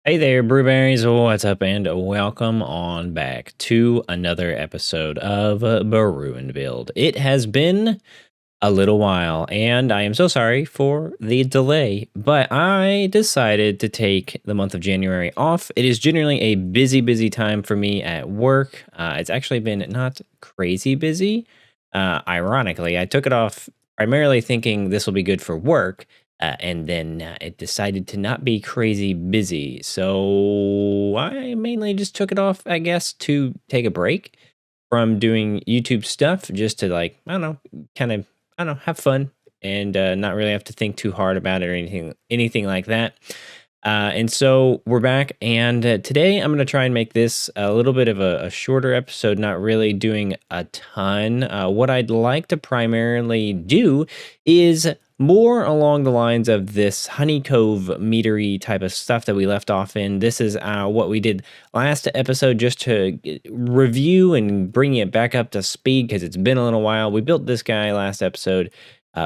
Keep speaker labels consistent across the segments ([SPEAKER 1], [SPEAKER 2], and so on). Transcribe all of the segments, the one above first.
[SPEAKER 1] Hey there, Brewberries. What's up, and welcome on back to another episode of Brew and Build. It has been a little while, and I am so sorry for the delay, but I decided to take the month of January off. It is generally a busy time for me at work. It's actually been not crazy busy. Ironically, I took it off primarily thinking this will be good for work. And then it decided to not be crazy busy. So I mainly just took it off, I guess, to take a break from doing YouTube stuff, just to like, I don't know, kind of, I don't know, have fun and not really have to think too hard about it or anything like that. And so we're back, and today I'm going to try and make this a little bit of a shorter episode, not really doing a ton. What I'd like to primarily do is more along the lines of this Honeycomb meadery type of stuff that we left off in. This is what we did last episode, just to review and bring it back up to speed because it's been a little while. We built this guy last episode.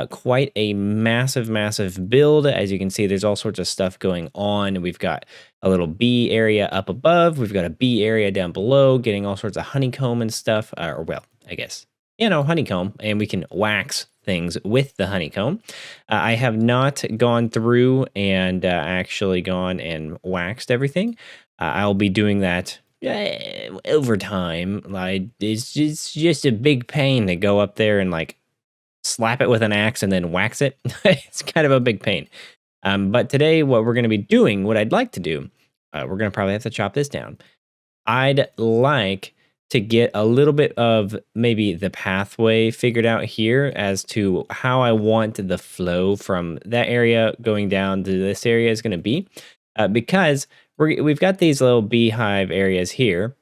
[SPEAKER 1] Quite a massive build. As you can see, there's all sorts of stuff going on. We've got a little bee area up above. We've got a bee area down below, getting all sorts of honeycomb and stuff. Or well, I guess, honeycomb. And we can wax things with the honeycomb. I have not gone through and actually gone and waxed everything. I'll be doing that over time. It's just a big pain to go up there and like slap it with an axe and then wax it. It's kind of a big pain. But today, what we're going to be doing, what I'd like to do, we're going to probably have to chop this down. I'd like to get a little bit of maybe the pathway figured out here as to how I want the flow from that area going down to this area is going to be. Because we've got these little beehive areas here.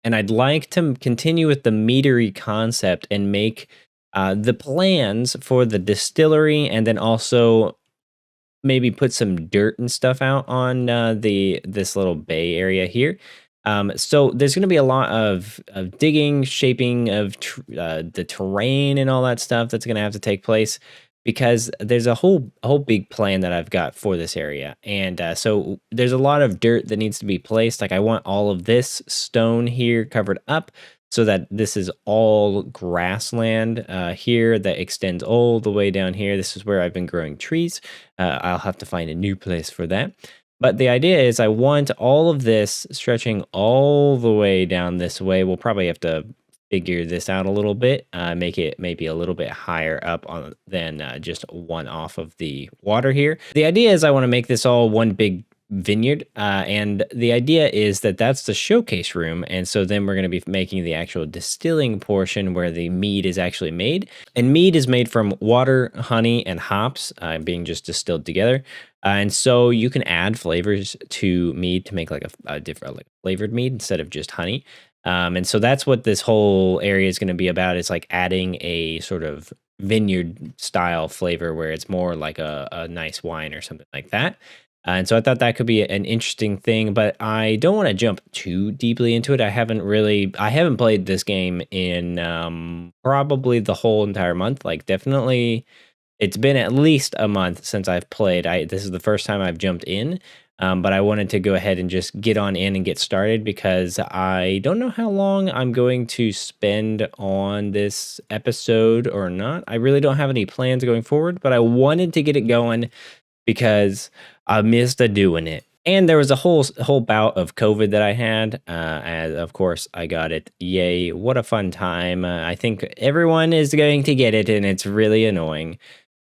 [SPEAKER 1] And I'd like to continue with the meadery concept and make the plans for the distillery, and then also maybe put some dirt and stuff out on this little bay area here. So there's going to be a lot of digging, shaping of the terrain and all that stuff that's going to have to take place, because there's a whole big plan that I've got for this area. And so there's a lot of dirt that needs to be placed. Like I want all of this stone here covered up, so that this is all grassland here that extends all the way down here. This is where I've been growing trees. I'll have to find a new place for that. But the idea is I want all of this stretching all the way down this way. We'll probably have to figure this out a little bit, make it maybe a little bit higher up on than just one off of the water here. The idea is I want to make this all one big vineyard, and the idea is that that's the showcase room, and so then we're going to be making the actual distilling portion where the mead is actually made. And mead is made from water, honey, and hops being just distilled together. And so you can add flavors to mead to make like a different, like flavored mead instead of just honey. And so that's what this whole area is going to be about. It's like adding a sort of vineyard style flavor where it's more like a nice wine or something like that. And so I thought that could be an interesting thing, but I don't want to jump too deeply into it. I haven't played this game in probably the whole entire month. Like definitely, it's been at least a month since I've played. This is the first time I've jumped in, but I wanted to go ahead and just get on in and get started because I don't know how long I'm going to spend on this episode or not. I really don't have any plans going forward, but I wanted to get it going because I missed doing it. And there was a whole bout of COVID that I had, as of course I got it. Yay, what a fun time. I think everyone is going to get it, and it's really annoying.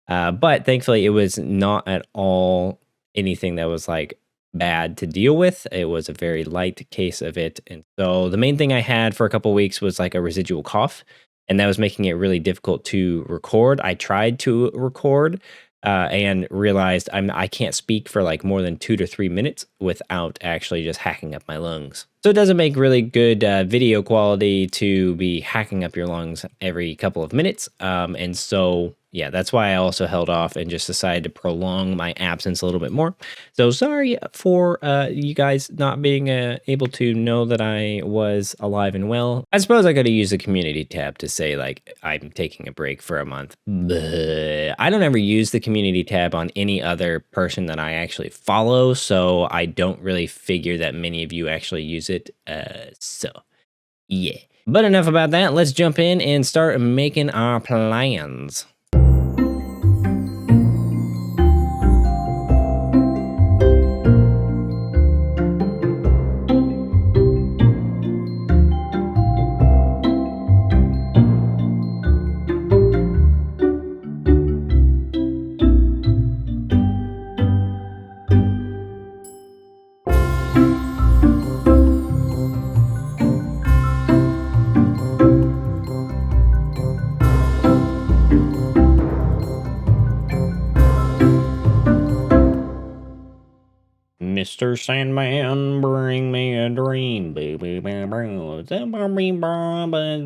[SPEAKER 1] But thankfully, it was not at all anything that was like bad to deal with. It was a very light case of it. And so the main thing I had for a couple weeks was like a residual cough, and that was making it really difficult to record. I tried to record and realized I can't speak for like more than 2 to 3 minutes without actually just hacking up my lungs. So it doesn't make really good video quality to be hacking up your lungs every couple of minutes. And so yeah, that's why I also held off and just decided to prolong my absence a little bit more. So sorry for you guys not being able to know that I was alive and well. I suppose I could have used the community tab to say like I'm taking a break for a month. But I don't ever use the community tab on any other person that I actually follow, so I don't really figure that many of you actually use it. So yeah. But enough about that. Let's jump in and start making our plans. Mr. Sandman, bring me a dream, baby,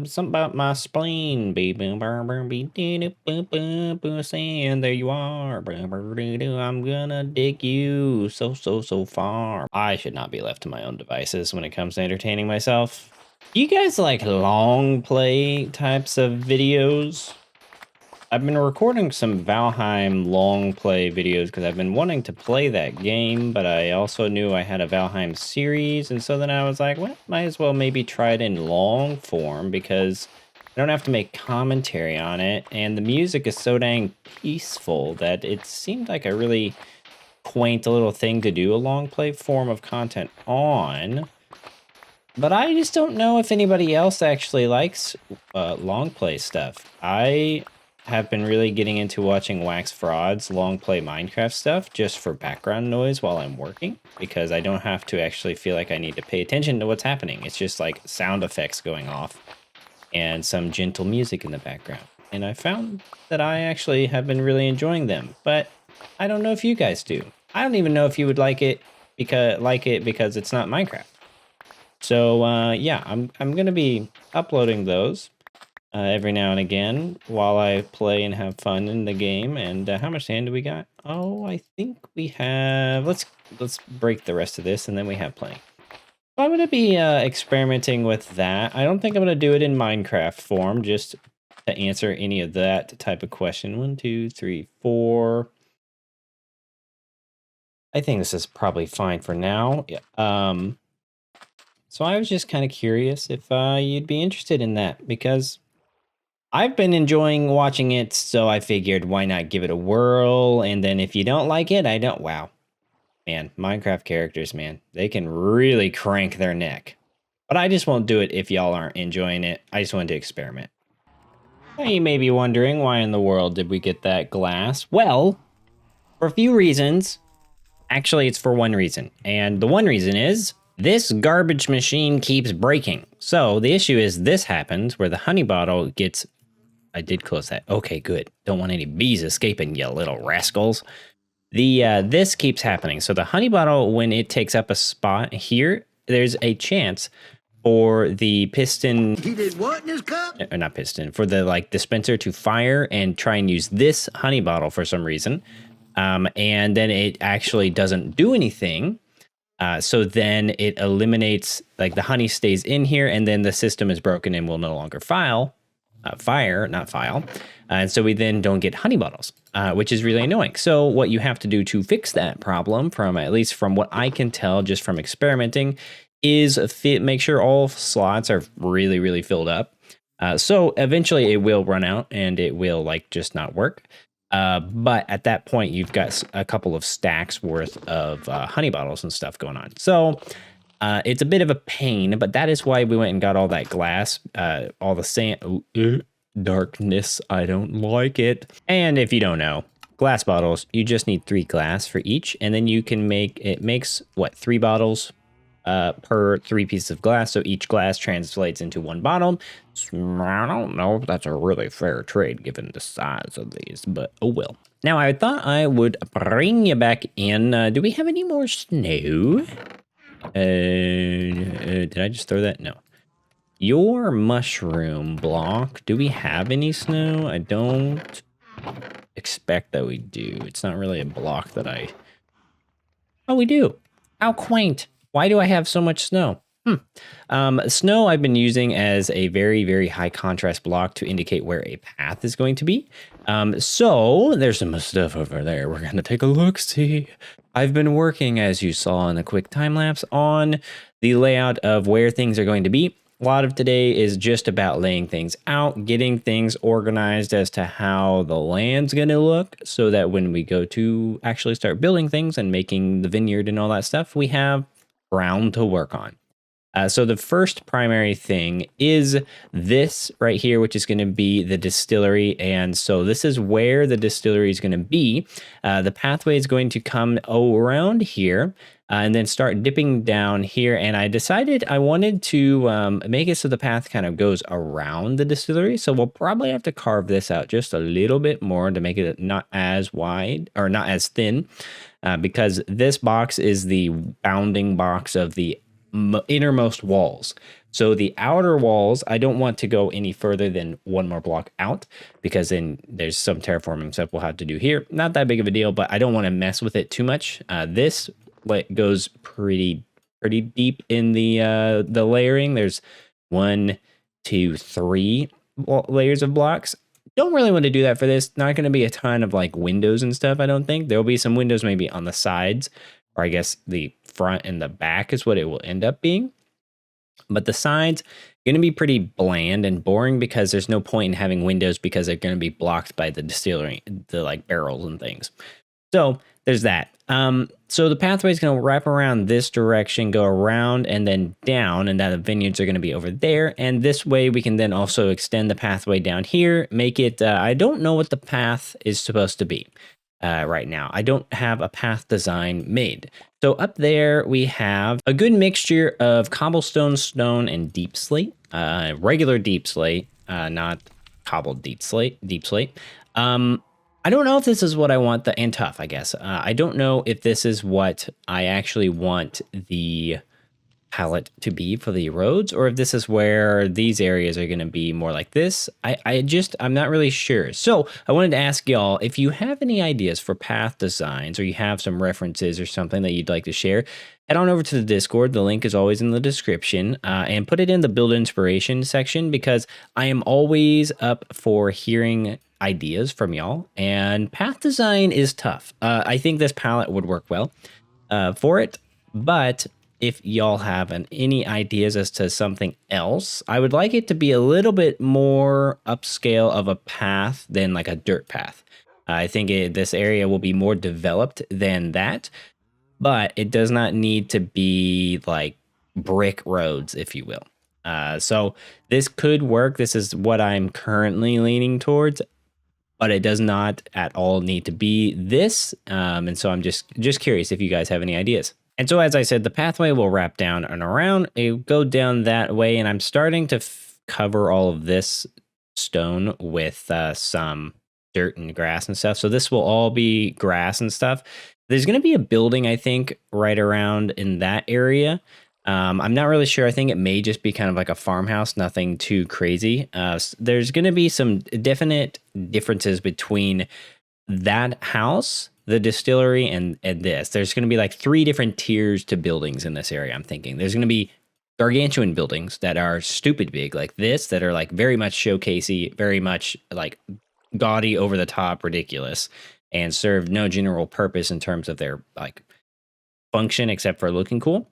[SPEAKER 1] something about my spleen, baby, and there you are, I'm gonna dig you so far. I should not be left to my own devices when it comes to entertaining myself. You guys like long play types of videos? I've been recording some Valheim long play videos because I've been wanting to play that game, but I also knew I had a Valheim series, and so then I was like, well, might as well maybe try it in long form because I don't have to make commentary on it, and the music is so dang peaceful that it seemed like a really quaint little thing to do a long play form of content on. But I just don't know if anybody else actually likes long play stuff. I have been really getting into watching Wax Fraud's long play Minecraft stuff just for background noise while I'm working, because I don't have to actually feel like I need to pay attention to what's happening. It's just like sound effects going off and some gentle music in the background. And I found that I actually have been really enjoying them, but I don't know if you guys do. I don't even know if you would like it because it's not Minecraft. So yeah, I'm gonna be uploading those every now and again while I play and have fun in the game. And how much sand do we got? Oh, I think we have. Let's break the rest of this, and then we have plenty. So I'm gonna be experimenting with that. I don't think I'm gonna do it in Minecraft form, just to answer any of that type of question. 1, 2, 3, 4. I think this is probably fine for now. Yeah. So I was just kind of curious if you'd be interested in that, because I've been enjoying watching it, so I figured why not give it a whirl, and then if you don't like it, I don't. Wow. Man, Minecraft characters, man, they can really crank their neck. But I just won't do it if y'all aren't enjoying it. I just wanted to experiment. Now you may be wondering, why in the world did we get that glass? Well, for a few reasons. Actually, it's for one reason, and the one reason is this garbage machine keeps breaking. So the issue is this happens where the honey bottle gets... I did close that. Okay, good. Don't want any bees escaping, you little rascals. This keeps happening. So the honey bottle, when it takes up a spot here, there's a chance for the piston... He did what in his cup? Not piston. For the dispenser to fire and try and use this honey bottle for some reason. And then it actually doesn't do anything. So then it eliminates, the honey stays in here, and then the system is broken and will no longer fire. And so we then don't get honey bottles, which is really annoying. So what you have to do to fix that problem, at least from what I can tell just from experimenting, is make sure all slots are really, really filled up. So eventually it will run out and it will just not work. But at that point, you've got a couple of stacks worth of honey bottles and stuff going on. So it's a bit of a pain, but that is why we went and got all that glass, all the sand. Darkness, I don't like it. And if you don't know, glass bottles, you just need 3 glass for each, and then you can makes 3 bottles per 3 pieces of glass, so each glass translates into 1 bottle. I don't know if that's a really fair trade given the size of these, but oh well. Now I thought I would bring you back in. Do we have any more snow? Did I just throw that? No. Your mushroom block, do we have any snow? I don't. expect that we do. It's not really a block that I... Oh, we do. How quaint. Why do I have so much snow? Snow I've been using as a very, very high contrast block to indicate where a path is going to be. So there's some stuff over there. We're going to take a look, see. I've been working, as you saw in the quick time lapse, on the layout of where things are going to be. A lot of today is just about laying things out, getting things organized as to how the land's going to look so that when we go to actually start building things and making the vineyard and all that stuff, we have ground to work on. So the first primary thing is this right here, which is going to be the distillery. And so this is where the distillery is going to be. The pathway is going to come around here and then start dipping down here. And I decided I wanted to make it so the path kind of goes around the distillery. So we'll probably have to carve this out just a little bit more to make it not as wide or not as thin, because this box is the bounding box of the innermost walls. So the outer walls, I don't want to go any further than one more block out, because then there's some terraforming stuff we'll have to do here. Not that big of a deal, but I don't want to mess with it too much. This goes pretty deep in the layering. There's 1, 2, 3 layers of blocks. Don't really want to do that for this. Not going to be a ton of like windows and stuff, I don't think. There'll be some windows maybe on the sides, or I guess the front and the back is what it will end up being. But the sides going to be pretty bland and boring because there's no point in having windows because they're going to be blocked by the distillery, the like barrels and things. So there's that. So the pathway is going to wrap around this direction, go around and then down, and that the vineyards are going to be over there. And this way we can then also extend the pathway down here, make it, I don't know what the path is supposed to be. Right now, I don't have a path design made. So up there we have a good mixture of cobblestone, stone, and deep slate. Regular deep slate, not cobbled deep slate. I don't know if this is what I want, and tough, I guess. I don't know if this is what I actually want the palette to be for the roads, or if this is where these areas are going to be more like this. I'm not really sure. So I wanted to ask y'all if you have any ideas for path designs, or you have some references or something that you'd like to share, head on over to the Discord. The link is always in the description, and put it in the build inspiration section, because I am always up for hearing ideas from y'all, and path design is tough. I think this palette would work well for it, but if y'all have any ideas as to something else, I would like it to be a little bit more upscale of a path than like a dirt path. I think this area will be more developed than that, but it does not need to be like brick roads, if you will. So this could work. This is what I'm currently leaning towards, but it does not at all need to be this. And so I'm just curious if you guys have any ideas. And so, as I said, the pathway will wrap down and around. It'll go down that way, and I'm starting to cover all of this stone with some dirt and grass and stuff. So this will all be grass and stuff. There's going to be a building, I think, right around in that area. I'm not really sure. I think it may just be kind of like a farmhouse, nothing too crazy. There's going to be some definite differences between that house, the distillery, and this. There's going to be like 3 different tiers to buildings in this area, I'm thinking. There's going to be gargantuan buildings that are stupid big like this, that are like very much showcasey, very much like gaudy, over the top, ridiculous, and serve no general purpose in terms of their like function except for looking cool.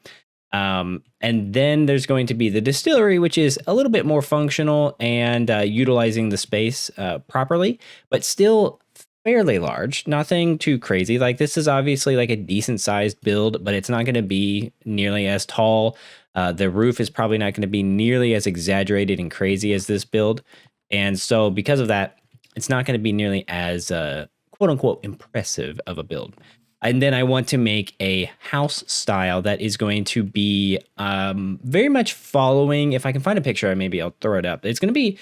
[SPEAKER 1] And then there's going to be the distillery, which is a little bit more functional and utilizing the space properly, but still fairly large, nothing too crazy. Like this is obviously like a decent sized build, but it's not going to be nearly as tall. The roof is probably not going to be nearly as exaggerated and crazy as this build. And so because of that, it's not going to be nearly as quote unquote impressive of a build. And then I want to make a house style that is going to be very much following, if I can find a picture, maybe I'll throw it up. It's going to be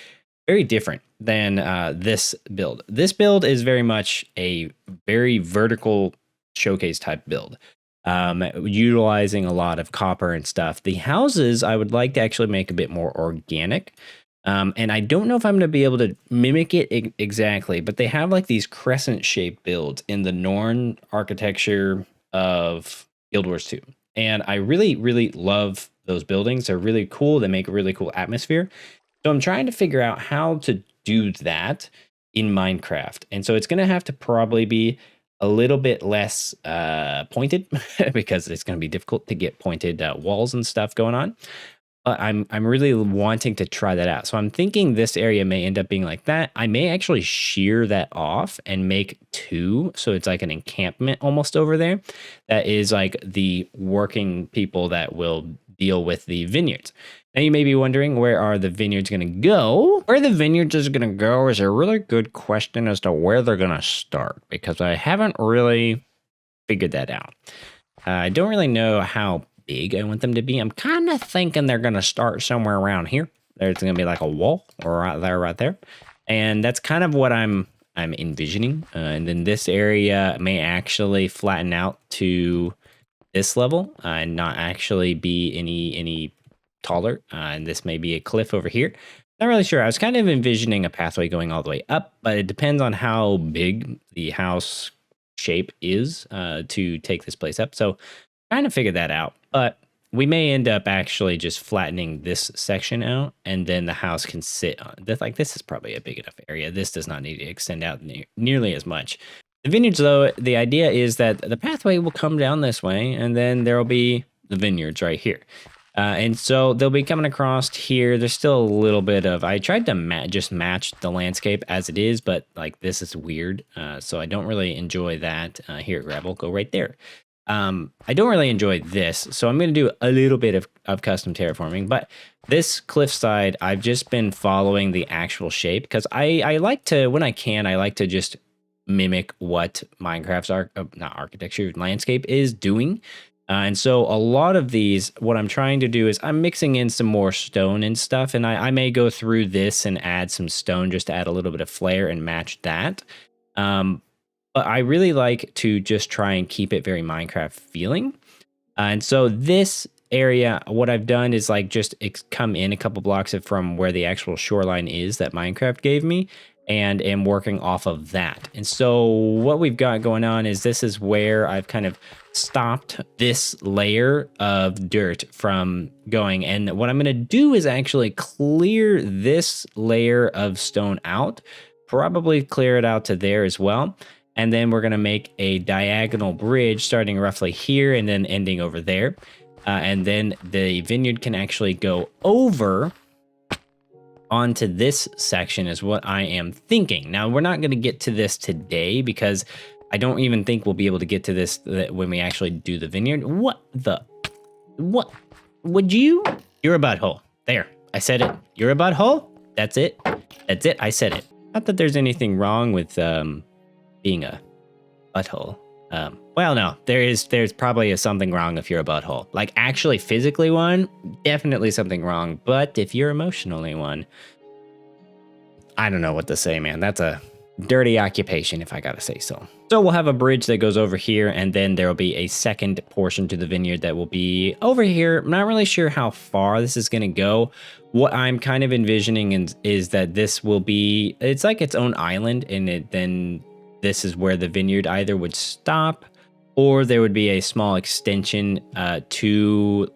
[SPEAKER 1] very different than this build. This build is very much a very vertical showcase type build, utilizing a lot of copper and stuff. The houses I would like to actually make a bit more organic. And I don't know if I'm going to be able to mimic it exactly, but they have like these crescent shaped builds in the Norn architecture of Guild Wars 2. And I really, really love those buildings. They're really cool. They make a really cool atmosphere. So I'm trying to figure out how to do that in Minecraft. And so it's going to have to probably be a little bit less pointed because it's going to be difficult to get pointed walls and stuff going on. But I'm really wanting to try that out. So I'm thinking this area may end up being like that. I may actually shear that off and make two. So it's like an encampment almost over there. That is like the working people that will deal with the vineyards. Now you may be wondering, where are the vineyards going to go? Where the vineyards is going to go is a really good question as to where they're going to start, because I haven't really figured that out. I don't really know how big I want them to be. I'm kind of thinking they're going to start somewhere around here. There's going to be like a wall or right there. And that's kind of what I'm envisioning. And then this area may actually flatten out to this level and not actually be any taller. And this may be a cliff over here. Not really sure. I was kind of envisioning a pathway going all the way up, but it depends on how big the house shape is to take this place up. So trying to figure that out, but we may end up actually just flattening this section out, and then the house can sit on this. Like, this is probably a big enough area. This does not need to extend out nearly as much. The vineyards, though, the idea is that the pathway will come down this way, and then there will be the vineyards right here. And so they'll be coming across here. There's still a little bit of, I tried to just match the landscape as it is, but like this is weird. So I don't really enjoy that. Here, gravel, go right there. I don't really enjoy this, so I'm going to do a little bit of custom terraforming, but this cliffside, I've just been following the actual shape because I like to, when I can, I like to just mimic what Minecraft's architecture, landscape is doing. And so a lot of these, what I'm trying to do is I'm mixing in some more stone and stuff, and I may go through this and add some stone just to add a little bit of flair and match that. But I really like to just try and keep it very Minecraft feeling. And so this area, what I've done is like just come in a couple blocks from where the actual shoreline is that Minecraft gave me, and am working off of that. And so what we've got going on is this is where I've kind of stopped this layer of dirt from going. And what I'm going to do is actually clear this layer of stone out, probably clear it out to there as well. And then we're going to make a diagonal bridge starting roughly here and then ending over there. And then the vineyard can actually go over onto this section is what I am thinking. Now, we're not going to get to this today because I don't even think we'll be able to get to this when we actually do the vineyard. What? Would you? You're a butthole. There, I said it. You're a butthole? That's it. That's it. I said it. Not that there's anything wrong with being a butthole. Well, no, there's probably something wrong if you're a butthole. Like, actually physically one, definitely something wrong. But if you're emotionally one, I don't know what to say, man. That's a dirty occupation, if I gotta say so. So we'll have a bridge that goes over here, and then there will be a second portion to the vineyard that will be over here. I'm not really sure how far this is gonna go. What I'm kind of envisioning is that this will be, it's like its own island, and then this is where the vineyard either would stop, or there would be a small extension to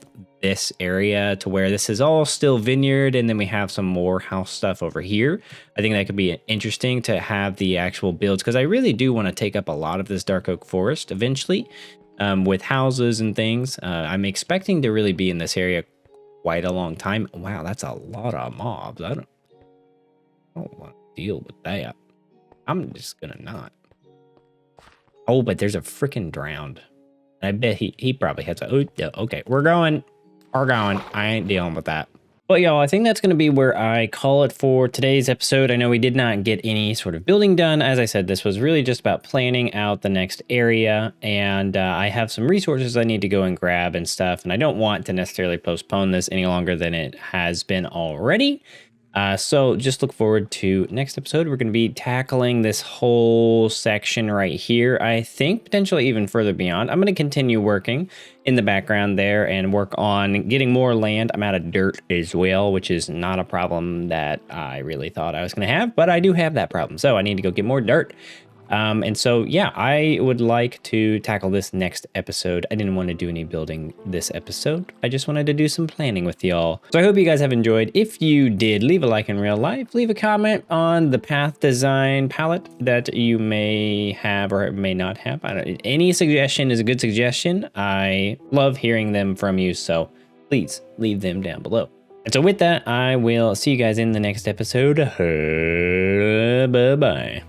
[SPEAKER 1] this area to where this is all still vineyard, and then we have some more house stuff over here. I think that could be interesting to have the actual builds, because I really do want to take up a lot of this dark oak forest eventually with houses and things. I'm expecting to really be in this area quite a long time. Wow, that's a lot of mobs. I don't want to deal with that. I'm just gonna not. Oh, but there's a freaking drowned. I bet he probably has a. Oh, yeah, okay, we're going. I ain't dealing with that. But y'all, I think that's going to be where I call it for today's episode. I know we did not get any sort of building done. As I said, this was really just about planning out the next area. And I have some resources I need to go and grab and stuff. And I don't want to necessarily postpone this any longer than it has been already. So just look forward to next episode. We're going to be tackling this whole section right here. I think potentially even further beyond. I'm going to continue working in the background there and work on getting more land. I'm out of dirt as well, which is not a problem that I really thought I was going to have, but I do have that problem. So I need to go get more dirt. And so, yeah, I would like to tackle this next episode. I didn't want to do any building this episode. I just wanted to do some planning with y'all. So I hope you guys have enjoyed. If you did, leave a like in real life. Leave a comment on the path design palette that you may have or may not have. Any suggestion is a good suggestion. I love hearing them from you. So please leave them down below. And so with that, I will see you guys in the next episode. Bye-bye.